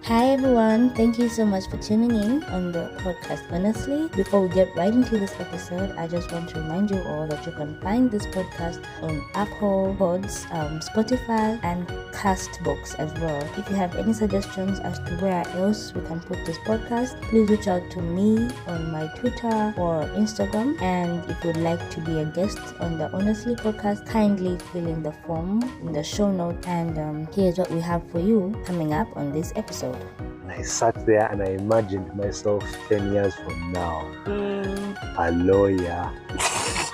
Hi everyone, thank you so much for tuning in on the podcast Honestly. Before we get right into this episode, I just want to remind you all that you can find this podcast on Apple Pods, Spotify, and Castbox as well. If you have any suggestions as to where else we can put this podcast, please reach out to me on my Twitter or Instagram. And if you'd like to be a guest on the Honestly podcast, kindly fill in the form in the show note. And here's what we have for you coming up on this episode. I sat there and I imagined myself 10 years from now, a lawyer,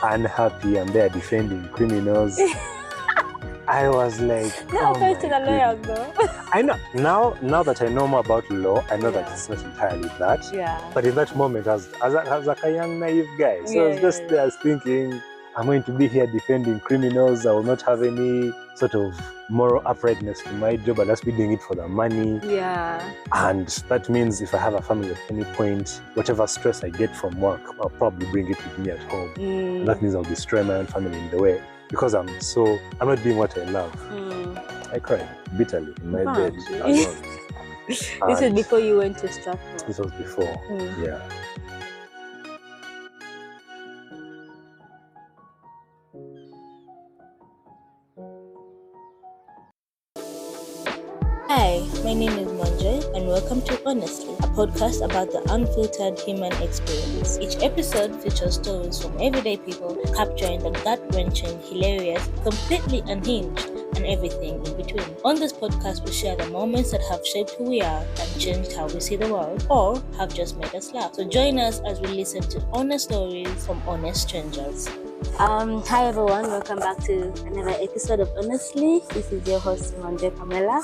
unhappy, I'm there defending criminals. I was like, No offense to the lawyers though. I know, now that I know more about law, I know that it's not entirely that. Yeah. But in that moment, as like a young naive guy, so I was just there thinking, I'm going to be here defending criminals. I will not have any sort of moral uprightness to my job. I'll just be doing it for the money. Yeah. And that means if I have a family at any point, whatever stress I get from work, I'll probably bring it with me at home. That means I'll destroy my own family in the way. Because I'm not doing what I love. I cried bitterly in my bed alone. This is before you went to Stratford. This was before, yeah. Hi, my name is Monje, and welcome to Ohnestly, a podcast about the unfiltered human experience. Each episode features stories from everyday people, capturing the gut-wrenching, hilarious, completely unhinged, and everything in between. On this podcast, we share the moments that have shaped who we are and changed how we see the world, or have just made us laugh. So join us as we listen to honest stories from honest strangers. Hi everyone, welcome back to another episode of Honestly. This is your host Monje Pamela,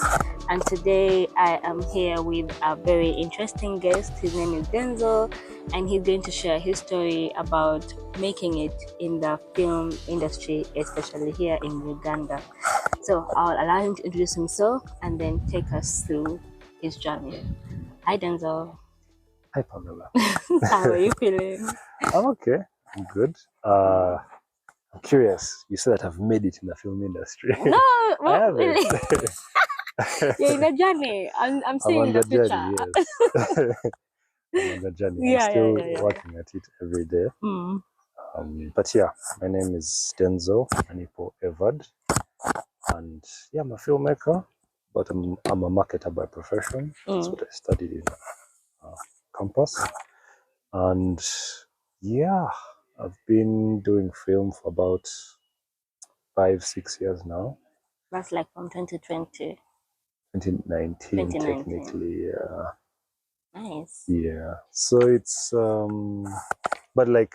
and today I am here with a very interesting guest. His name is Denzel, and he's going to share his story about making it in the film industry, especially here in Uganda. So I'll allow him to introduce himself and then take us through his journey. Hi Denzel. Hi Pamela. How are you feeling? I'm okay. I'm good. I'm curious. You said that I've made it in the film industry. No, I haven't. Really. You're in a journey. I'm seeing the future. Journey, yes. I'm on the journey. I'm still working at it every day. But yeah, my name is Denzel Anipo Evard, and yeah, I'm a filmmaker, but I'm a marketer by profession. That's what I studied in campus, and yeah, I've been doing film for about 5-6 years now. That's like from 2020. 2019 technically, yeah. Nice. Yeah. So it's but like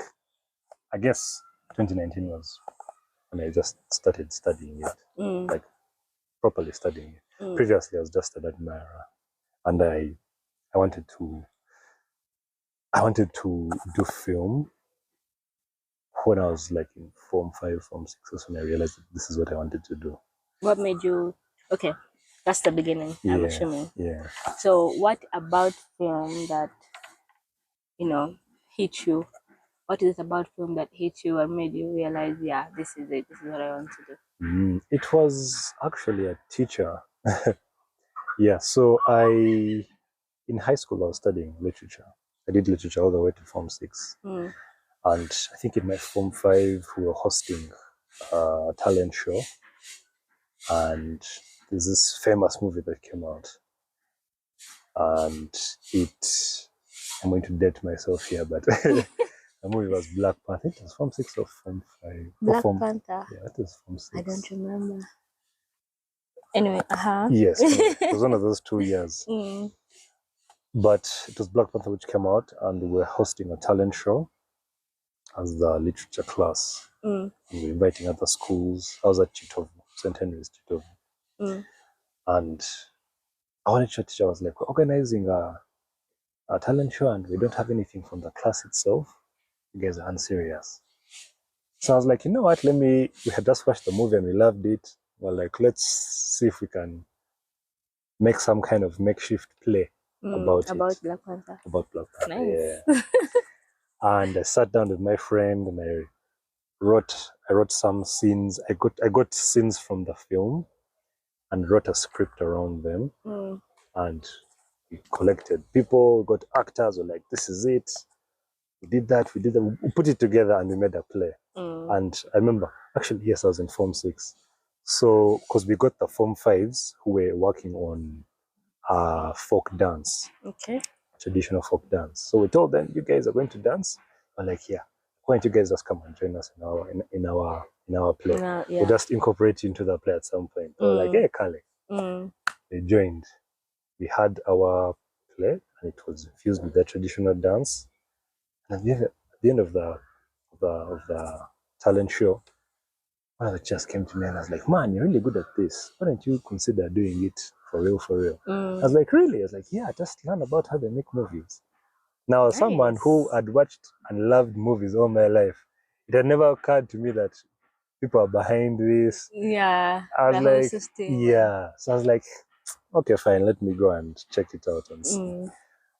I guess 2019 was when I just started studying it. Like properly studying it. Previously I was just an admirer. And I wanted to do film when I was like in Form 5, Form 6. That's when I realized that this is what I wanted to do. What made you okay? That's the beginning, I'm assuming. Yeah. So what about film that, hit you? What is it about film that hit you and made you realize, yeah, this is it, this is what I want to do? It was actually a teacher. Yeah, so in high school I was studying literature. I did literature all the way to Form 6. And I think in my Form 5 we were hosting a talent show. And there's this famous movie that came out. And I'm going to date myself here, but the movie was Black Panther. I think it was Form 6 or Form 5. Black Panther? Yeah, it was Form 6. I don't remember. Anyway, Yes, it was one of those 2 years. But it was Black Panther which came out, and we were hosting a talent show as the literature class. And we were inviting other schools. I was at Chitovu, St. Henry's Chitovu. And our literature teacher was like, we're organizing a talent show and we don't have anything from the class itself. You guys are unserious. So I was like, you know what, we had just watched the movie and we loved it. We're like, let's see if we can make some kind of makeshift play about Black Panther. About Black Panther, nice. Yeah. And I sat down with my friend and I wrote some scenes. I got scenes from the film and wrote a script around them. And We collected people, got actors, were like, this is it. We did that, we put it together and we made a play. And I remember, actually, yes, I was in Form 6. So, because we got the Form 5s who were working on folk dance. Okay. Traditional folk dance. So we told them, you guys are going to dance? We're like, yeah. Why don't you guys just come and join us in our play? Yeah. We'll just incorporate you into the play at some point. They were like, hey, Kale. They joined. We had our play and it was fused with the traditional dance. And at the end of the talent show, one of the chefs came to me and I was like, man, you're really good at this. Why don't you consider doing it for real? I was like, really? I was like, yeah, just learn about how they make movies. Now, Nice. someone who had watched and loved movies all my life, it had never occurred to me that people are behind this. Yeah. I was like, yeah. So I was like, okay, fine, let me go and check it out and see.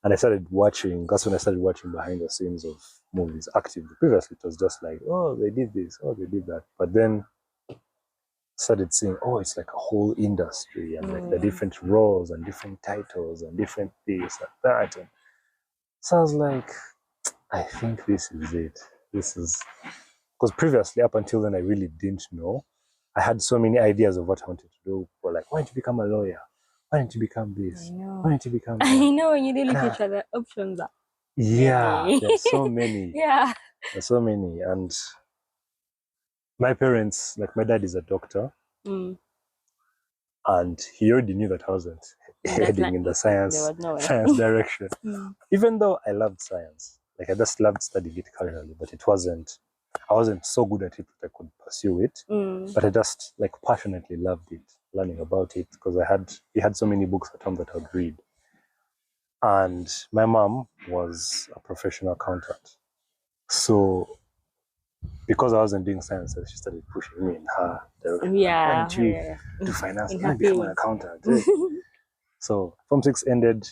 And I started watching, that's when I started watching behind the scenes of movies actively. Previously, it was just like, oh, they did this, oh, they did that. But then started seeing, oh, it's like a whole industry and like the different roles and different titles and different this and that. And so I was like, I think this is it. This is, because previously, up until then, I really didn't know. I had so many ideas of what I wanted to do. But like, why don't you become a lawyer? Why don't you become this? Why don't you become that? I know, when you really teach other options are. Yeah, there's so many. Yeah. There's so many. And my parents, like my dad is a doctor. And he already knew that I wasn't heading in the science direction. Even though I loved science, like I just loved studying it casually, but I wasn't so good at it that I could pursue it. But I just like passionately loved it, learning about it, because we had so many books at home that I would read. And my mom was a professional accountant. So because I wasn't doing sciences, she started pushing me in her direction. Why don't you do finance? Why don't you become an accountant? So Form 6 ended,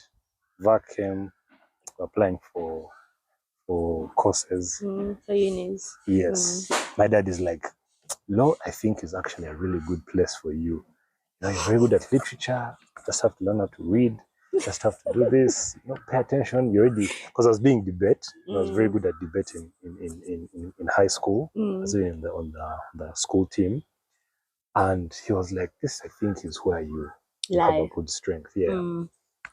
VAC came, applying for courses. For unis. Yes. My dad is like, law, I think, is actually a really good place for you. You're very good at literature, just have to learn how to read, just have to do this, pay attention. You already, because I was doing debate, I was very good at debating in high school, as in on the school team. And he was like, this, I think, is where you have a good strength. Yeah.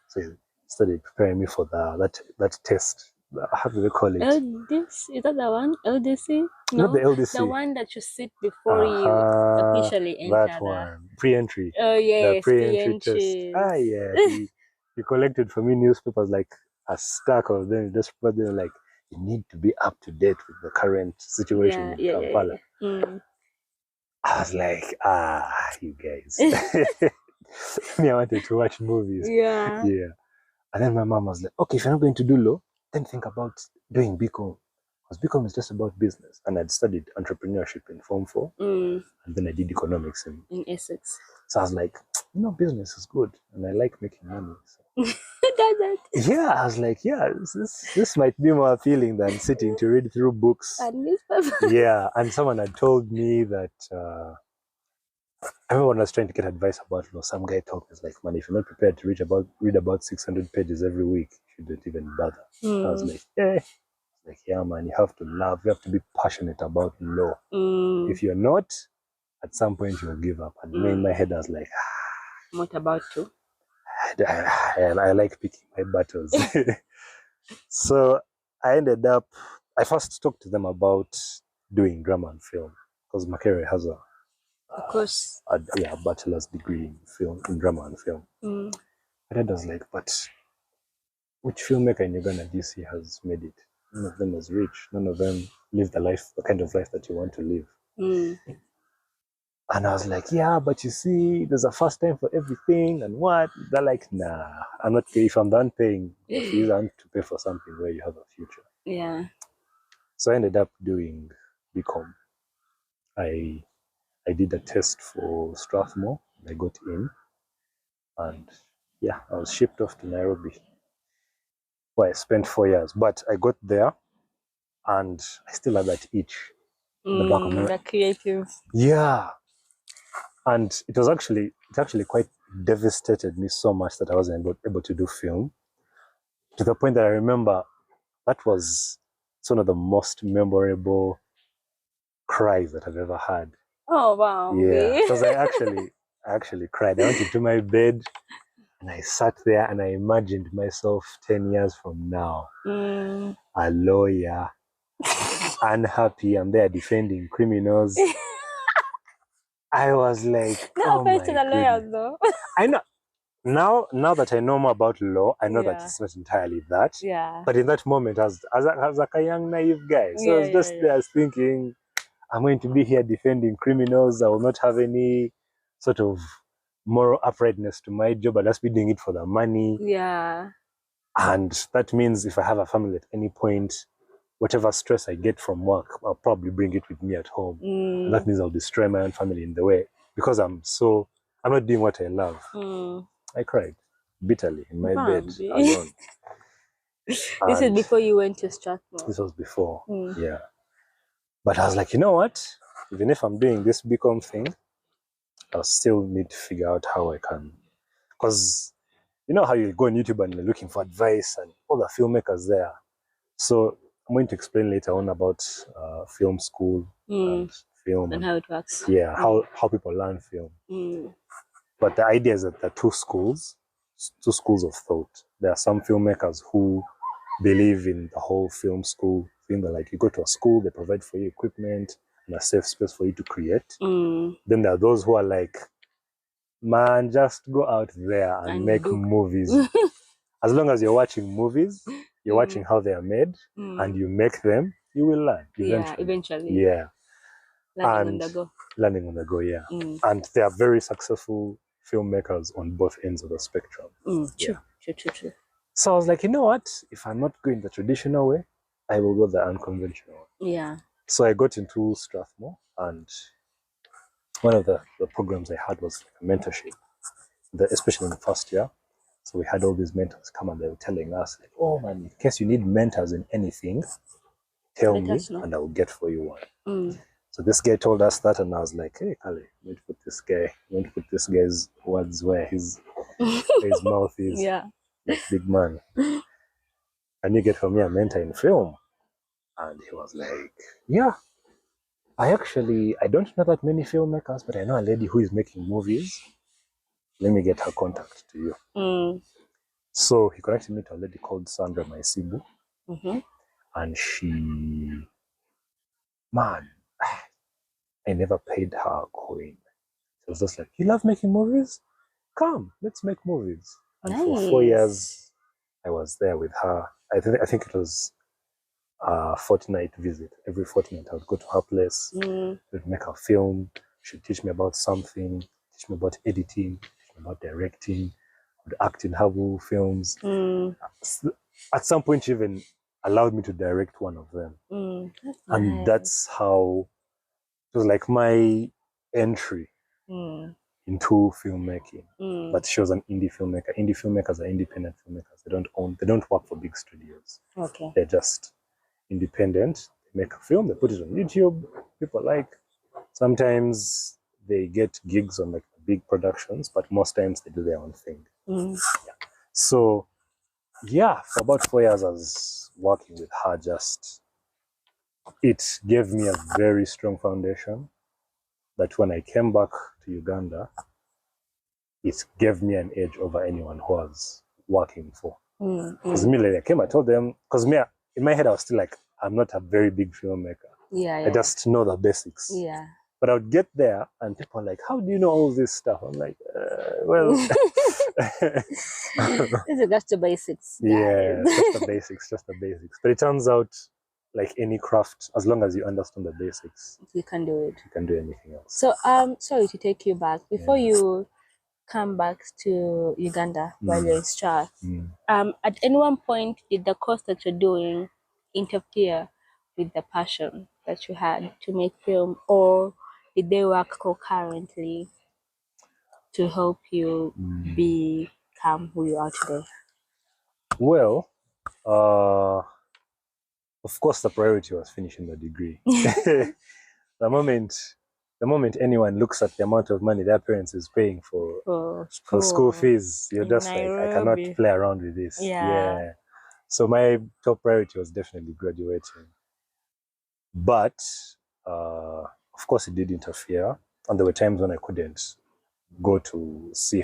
So he started preparing me for that test. How do they call it? LDC? Is that the one? LDC? No, not the LDC. The one that you sit before you officially enter. That one. Pre-entry. Oh, yes. The pre-entry test. Yeah. He collected for me newspapers like a stack of them. Just put them like, you need to be up to date with the current situation in Kampala. I was like, you guys. Me, I wanted to watch movies. Yeah. And then my mom was like, okay, if you're not going to do law, then think about doing BCom. Because BCom is just about business. And I'd studied entrepreneurship in Form 4. And then I did economics in Essex. So I was like, business is good. And I like making money. So. Yeah, I was like, yeah, this might be more appealing than sitting to read through books. And newspapers. Yeah, and someone had told me that, I remember when I was trying to get advice about law, some guy told me, like, man, if you're not prepared to read about 600 pages every week, you don't even bother. I was like, yeah, man, you have to be passionate about law. If you're not, at some point you'll give up. And me in my head, I was like, what about you? I like picking my battles. So I first talked to them about doing drama and film, because Makere has a bachelor's degree in drama and film. My dad was like, but which filmmaker in Uganda do you see has made it? None of them is rich. None of them live the kind of life that you want to live. And I was like, yeah, but you see, there's a first time for everything and what? They're like, nah, I'm not paying. If I'm done paying the fees, I want to pay for something where you have a future. Yeah. So I ended up doing BCom. I did a test for Strathmore. I got in. And I was shipped off to Nairobi, where I spent 4 years. But I got there and I still had that itch in the back of my the creative. Yeah. And it actually quite devastated me so much that I wasn't able to do film, to the point that I remember that was one of the most memorable cries that I've ever had. Oh wow. Yeah, Okay. because I actually cried. I went into my bed and I sat there and I imagined myself 10 years from now, a lawyer, unhappy. I'm there defending criminals. I was like, No oh offense my to the lawyers goodness. though. I know now that I know more about law, I know that Yeah. it's not entirely that. Yeah. But in that moment, as like a young naive guy, so I was Yeah, just yeah, there yeah. thinking, I'm going to be here defending criminals. I will not have any sort of moral uprightness to my job. I'll just be doing it for the money. Yeah. And that means if I have a family at any point, whatever stress I get from work, I'll probably bring it with me at home. And that means I'll destroy my own family in the way because I'm not doing what I love. I cried bitterly in my bed alone. This is before you went to Strathmore. This was before, yeah. But I was like, you know what? Even if I'm doing this BCom thing, I'll still need to figure out how I can. Because you know how you go on YouTube and you're looking for advice and all the filmmakers there. So I'm going to explain later on about film school and film. And how it works. Yeah, how people learn film. But the idea is that there are two schools of thought. There are some filmmakers who believe in the whole film school thing. That like you go to a school, they provide for you equipment and a safe space for you to create. Then there are those who are like, man, just go out there and make movies. As long as you're watching movies, you're watching how they are made, and you make them, you will learn eventually. Yeah. Learning on the go, yeah. And they are very successful filmmakers on both ends of the spectrum. True. So I was like, you know what? If I'm not going the traditional way, I will go the unconventional way. Yeah. So I got into Strathmore, and one of the programs I had was like a mentorship, especially in the first year. So we had all these mentors come and they were telling us, like, oh man, in case you need mentors in anything, tell me and I will get for you one. So this guy told us that, and I was like, hey, Kale, I'm going to put this guy's words where his mouth is. Yeah. Like, big man. Can you get for me a mentor in film? And he was like, yeah. I don't know that many filmmakers, but I know a lady who is making movies. Let me get her contact to you. So he connected me to a lady called Sandra Maisibu. And man, I never paid her a coin. She was just like, you love making movies? Come, let's make movies. And for 4 years, I was there with her. I think it was a fortnight visit. Every fortnight, I would go to her place. We'd make a film. She'd teach me about something, teach me about editing, teach me about directing. I would act in her films. At some point, she even allowed me to direct one of them. And that's how it was like my entry into filmmaking. But she was an indie filmmaker. Indie filmmakers are independent filmmakers. They don't work for big studios. Okay. They're just independent. They make a film, they put it on YouTube, people like. Sometimes they get gigs on like big productions, but most times they do their own thing. Yeah. So yeah, for about 4 years I was working with her. It gave me a very strong foundation that when I came back to Uganda, it gave me an edge over anyone who was working for. Because immediately I came, I told them, because in my head I was still like, I'm not a very big filmmaker. Yeah. I just know the basics. Yeah. But I would get there and people are like, how do you know all this stuff? I'm like, well. These are just the basics. Yeah, just the basics. But it turns out, like any craft, as long as you understand the basics, you can do it. You can do anything else. So, sorry to take you back. Before you come back to Uganda while you're in Strath, at any one point, did the course that you're doing interfere with the passion that you had to make film, or did they work concurrently to help you become who you are today? Well, of course, the priority was finishing the degree. The moment the moment anyone looks at the amount of money their parents is paying for school fees, you're just like, I cannot play around with this. Yeah. So my top priority was definitely graduating. But of course it did interfere, and there were times when I couldn't go to see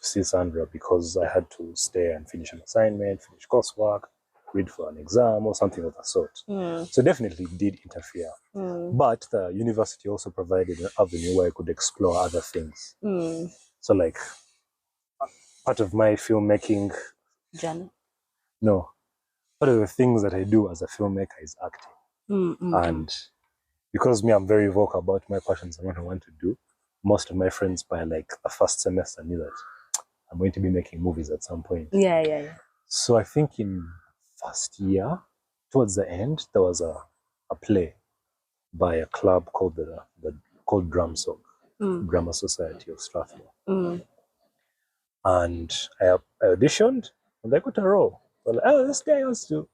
Sandra, because I had to stay and finish an assignment, finish coursework, read for an exam or something of that sort. So definitely it did interfere. But the university also provided an avenue where I could explore other things. So like part of my filmmaking journey. No. Part of the things that I do as a filmmaker is acting. And because I'm very vocal about my passions and what I want to do, most of my friends by like the first semester knew that I'm going to be making movies at some point. Yeah. So I think in first year, towards the end, there was a play by a club called called Drama Society of Strathmore. And I auditioned and I got a role. So like, oh, this guy wants to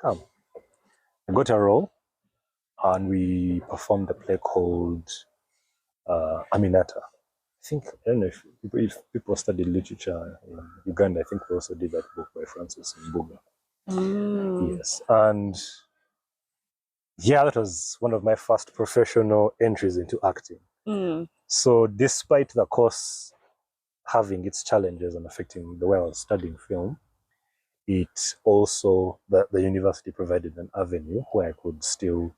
come. I got a role and we performed a play called Aminata. I don't know if people study literature in Uganda. I think we also did that book by Francis Mbuga. Yes. And yeah, that was one of my first professional entries into acting. So despite the course having its challenges and affecting the way I was studying film, it also, the university provided an avenue where I could still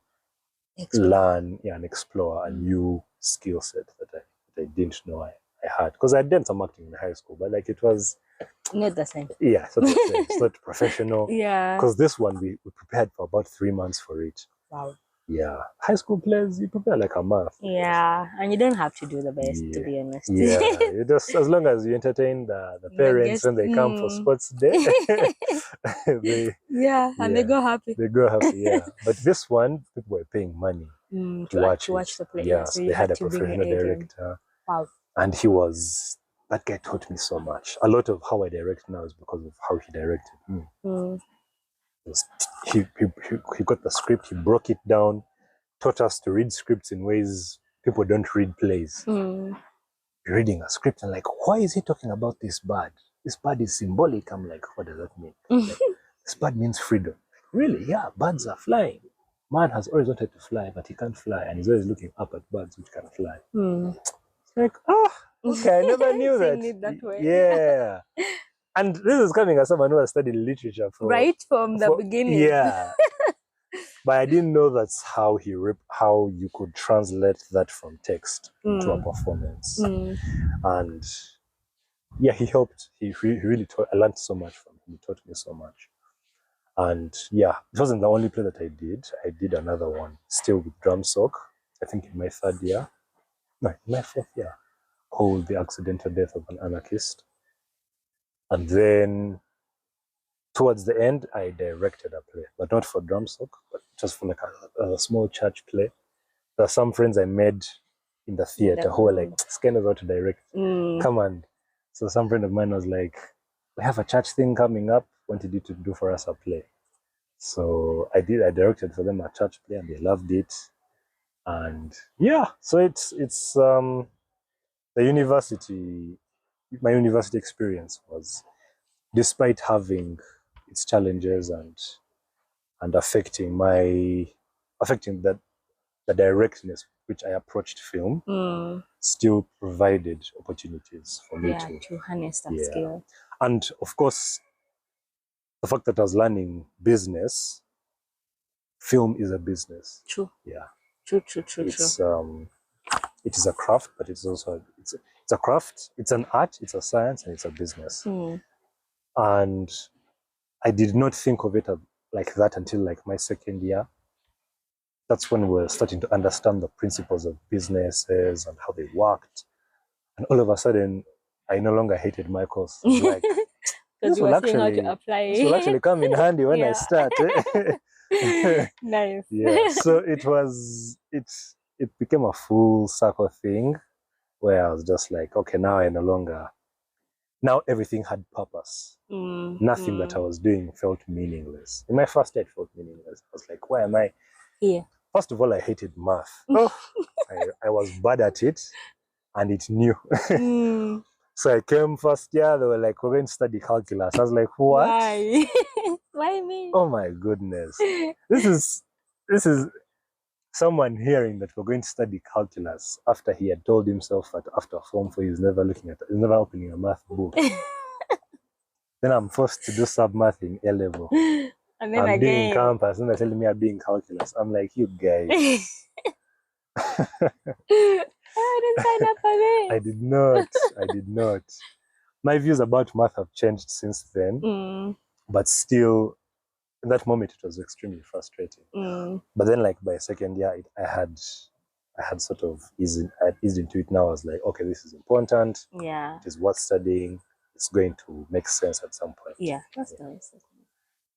learn and explore a new skill set that I didn't know I had. Because I had done some acting in high school, but like it was not the same. Yeah, it's not the same. It's not professional. Yeah. Because this one we prepared for about 3 months for it. Wow. Yeah. High school plays, you prepare like a month. Yeah. And you don't have to do the best, to be honest. Yeah. You just, as long as you entertain the parents when they come for sports day. They go happy. They go happy, yeah. But this one, people were paying money to watch the play. Yeah, so they had a professional director. Wow. And that guy taught me so much. A lot of how I direct now is because of how he directed me. He got the script, he broke it down, taught us to read scripts in ways people don't read plays. You're reading a script and like, why is he talking about this bird? This bird is symbolic. I'm like, what does that mean? Like, this bird means freedom. Really? Yeah, birds are flying. Man has always wanted to fly, but he can't fly, and he's always looking up at birds which can fly. It's like, okay, I never knew that way. Yeah. And this is coming as someone who has studied literature from the beginning. Yeah. But I didn't know that's how you could translate that from text to a performance. And yeah, he helped. He really taught. I learned so much from him. He taught me so much. And yeah, it wasn't the only play that I did. I did another one, still with drum sock, I think in my fourth year, called The Accidental Death of an Anarchist. And then towards the end, I directed a play, but not for drum sock, but just for like a small church play. There are some friends I made in the theater who were like, Scan is out to direct. Come on. So some friend of mine was like, we have a church thing coming up. Wanted you to do for us a play. So I directed for them a church play and they loved it. And yeah, so it's the university, my university experience was, despite having its challenges and affecting the directness which I approached film, still provided opportunities for me to harness that skill. And of course, the fact that I was learning business, film is a business. True. Yeah. True. It is a craft, but it's also it's a craft. It's an art. It's a science, and it's a business. And I did not think of it like that until like my second year. That's when we're starting to understand the principles of businesses and how they worked. And all of a sudden, I no longer hated my course. Like, this will actually come in handy when I start. Nice. Yeah. So it became a full circle thing where I was just like, okay, now everything had purpose. Nothing that I was doing felt meaningless. In my first year, it felt meaningless. I was like, why am I here? First of all, I hated math. I was bad at it, and it knew. So I came first year, they were like, we're going to study calculus. I was like, what? Why? Why me? Oh my goodness. This is someone hearing that we're going to study calculus after he had told himself that after Form 4 he's never opening a math book. Then I'm forced to do sub-math in A-level. And then I'm again, doing campus, and they're telling me I'm doing calculus. I'm like, you guys. I didn't sign up for this. I did not. My views about math have changed since then, but still, in that moment, it was extremely frustrating. But then, like by second year, I had sort of eased into it. Now I was like, okay, this is important. Yeah. It is worth studying. It's going to make sense at some point. Yeah, that's nice.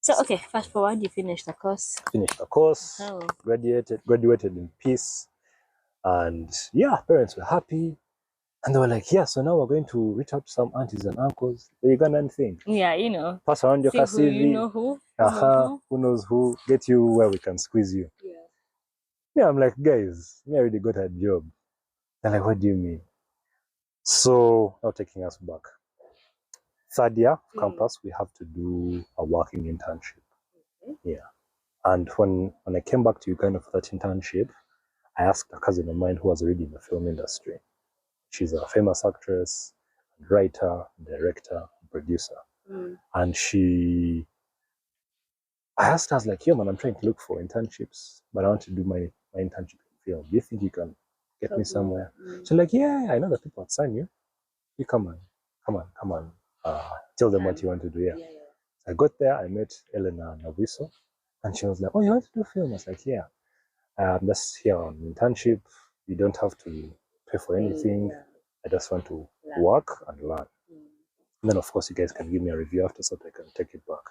So, okay, fast forward, you finished the course. Finished the course, graduated in peace. And yeah, parents were happy. And they were like, yeah, so now we're going to reach out to some aunties and uncles, the Ugandan thing. Yeah, you know. Pass around your CV. You know who? Who knows who? Get you where we can squeeze you. Yeah, I'm like, guys, me already got a job. They're like, what do you mean? So, now taking us back. Third year of campus, we have to do a working internship. Yeah. And when I came back to Uganda for that internship, I asked a cousin of mine who was already in the film industry. She's a famous actress, writer, director, producer. And I asked her, I was like, yo man, I'm trying to look for internships, but I want to do my internship in film. Do you think you can get me somewhere? She's like, yeah, I know the people at SANU. You come on. Tell them what you want to do. Yeah. I got there, I met Elena Naviso, and she was like, oh, you want to do film? I was like, yeah. I'm just here on internship. You don't have to pay for anything. I just want to work and learn. And then, of course, you guys can give me a review after so that I can take it back.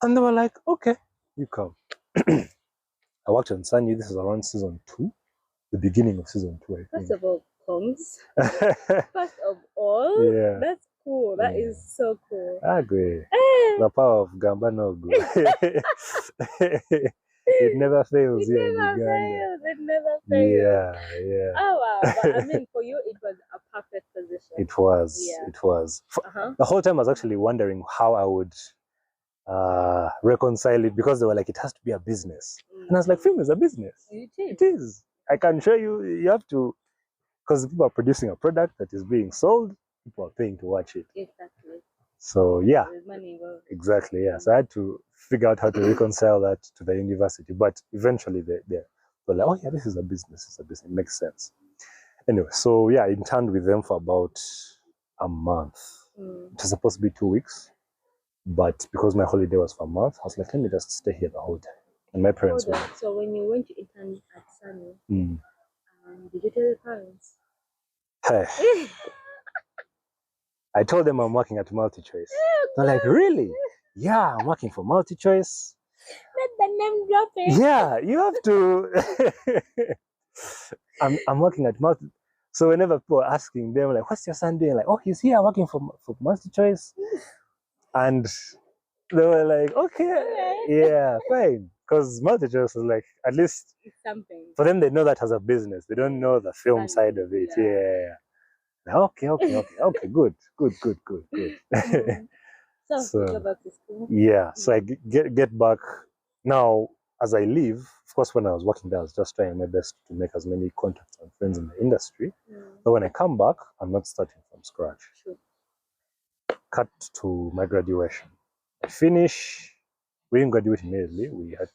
And they were like, okay, you come. I worked on SANU. This is around season 2, the beginning of season 2, I think. First of all, Kongs. First of all, yeah. That's cool. That is so cool. I agree. The power of Gamba no go. It never fails here in Uganda. It never fails. Yeah. Oh wow! But I mean, for you, it was a perfect position. It was. The whole time I was actually wondering how I would reconcile it, because they were like, it has to be a business, and I was like, film is a business. It is. I can show you. You have to, because people are producing a product that is being sold. People are paying to watch it. Exactly. So yeah. There's money involved. Exactly. Yeah. So I had to figure out how to reconcile that to the university, but eventually they were like, oh yeah, this is a business. It's a business. It makes sense. Anyway, so yeah, I interned with them for about a month. It was supposed to be 2 weeks, but because my holiday was for a month, I was like, let me just stay here the whole time. And my parents were. So when you went to intern at SANU, did you tell your parents? Hey. I told them I'm working at MultiChoice. They're like, really? Yeah, I'm working for MultiChoice. Let the name dropping. Yeah, you have to. I'm working at Multi. So whenever people are asking them, like, what's your son doing? Like, oh, he's here working for MultiChoice. And they were like, okay, yeah, fine. Because MultiChoice is like, at least it's something. For them, they know that as a business. They don't know the film side of it. Yeah. Okay, good. So go back to school. Yeah, so I get back. Now, as I leave, of course, when I was working there, I was just trying my best to make as many contacts and friends in the industry. But when I come back, I'm not starting from scratch. Sure. Cut to my graduation. I finish. We didn't graduate immediately. We had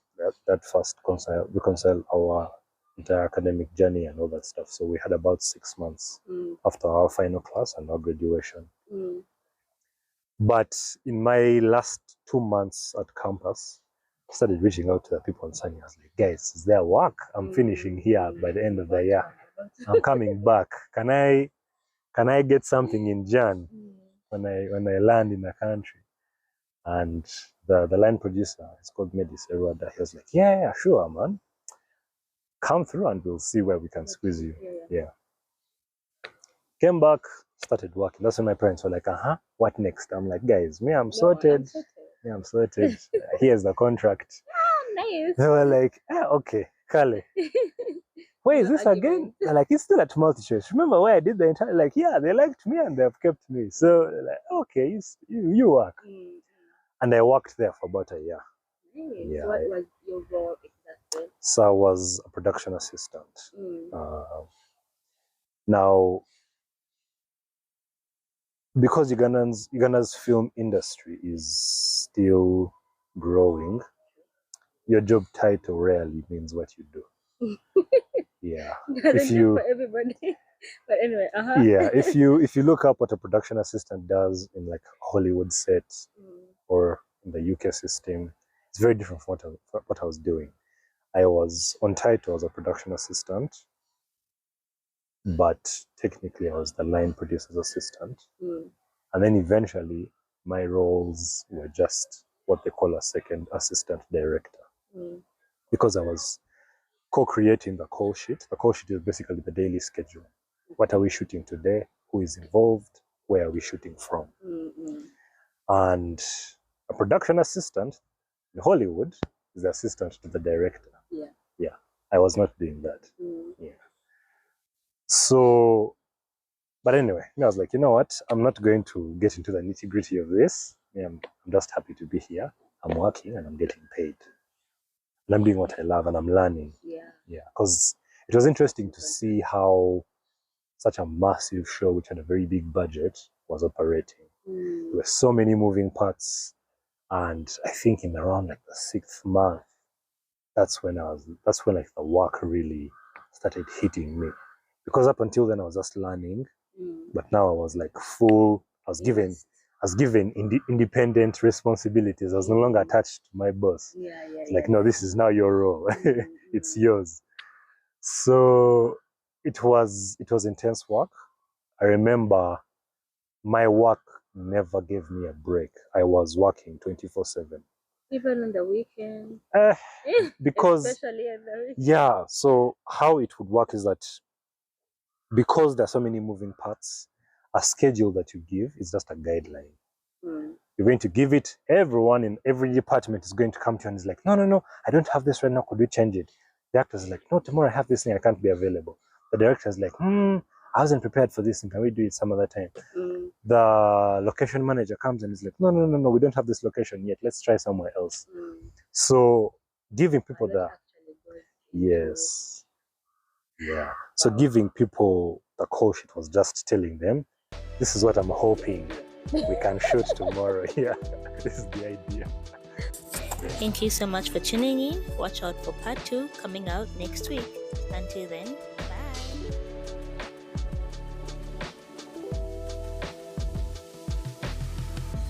that first reconcile our entire academic journey and all that stuff. So we had about 6 months after our final class and our graduation. But in my last 2 months at campus, I started reaching out to the people on SANU. I was like, guys, is there work? I'm finishing here by the end of the year. I'm coming back. Can I get something in Jan when I land in the country? And the line producer, it's called Medis Erwada. He was like, yeah, sure, man. Come through and we'll see where we can squeeze you. Yeah. Came back, started working. That's when my parents were like, what next? I'm like, guys, I'm sorted. I'm sorted. Here's the contract. Nice. They were like, okay, Kale. where is this again? They're like, it's still at multi-choice. Remember where I did the entire, like, yeah, they liked me and they've kept me. So, like, okay, you work. And I worked there for about a year. Yeah. So what was your role exactly? So I was a production assistant. Now, because Uganda's film industry is still growing, your job title rarely means what you do. Yeah. If you for everybody. But anyway, yeah, if you look up what a production assistant does in like a Hollywood set or in the UK system, it's very different from what I was doing. I was on title as a production assistant, but technically I was the line producer's assistant. And then eventually my roles were just what they call a second assistant director. Because I was co-creating the call sheet. The call sheet is basically the daily schedule. What are we shooting today? Who is involved? Where are we shooting from? And a production assistant in Hollywood is the assistant to the director. Yeah. I was not doing that. Yeah. So, but anyway, I was like, you know what? I'm not going to get into the nitty-gritty of this. I'm just happy to be here. I'm working and I'm getting paid. And I'm doing what I love and I'm learning. Yeah. Because it was interesting to see how such a massive show, which had a very big budget, was operating. There were so many moving parts. And I think in around like the 6th month, that's when like the work really started hitting me. Because up until then I was just learning, but now I was like full. I was given independent responsibilities. I was no longer attached to my boss. It's like, no, this is now your role. It's yours. So it was intense work. I remember my work never gave me a break. I was working 24/7. Even on the weekend? Because, especially at the weekend. Yeah, so how it would work is that because there are so many moving parts, a schedule that you give is just a guideline. You're going to give it, everyone in every department is going to come to you and is like, no, I don't have this right now, could we change it? The actor is like, no, tomorrow I have this thing, I can't be available. The director is like, I wasn't prepared for this, and can we do it some other time? The location manager comes and is like, no, we don't have this location yet, let's try somewhere else. So giving people yes. Yeah. So giving people the call sheet was just telling them, this is what I'm hoping we can shoot tomorrow. Yeah, this is the idea. Thank you so much for tuning in. Watch out for part 2 coming out next week. Until then,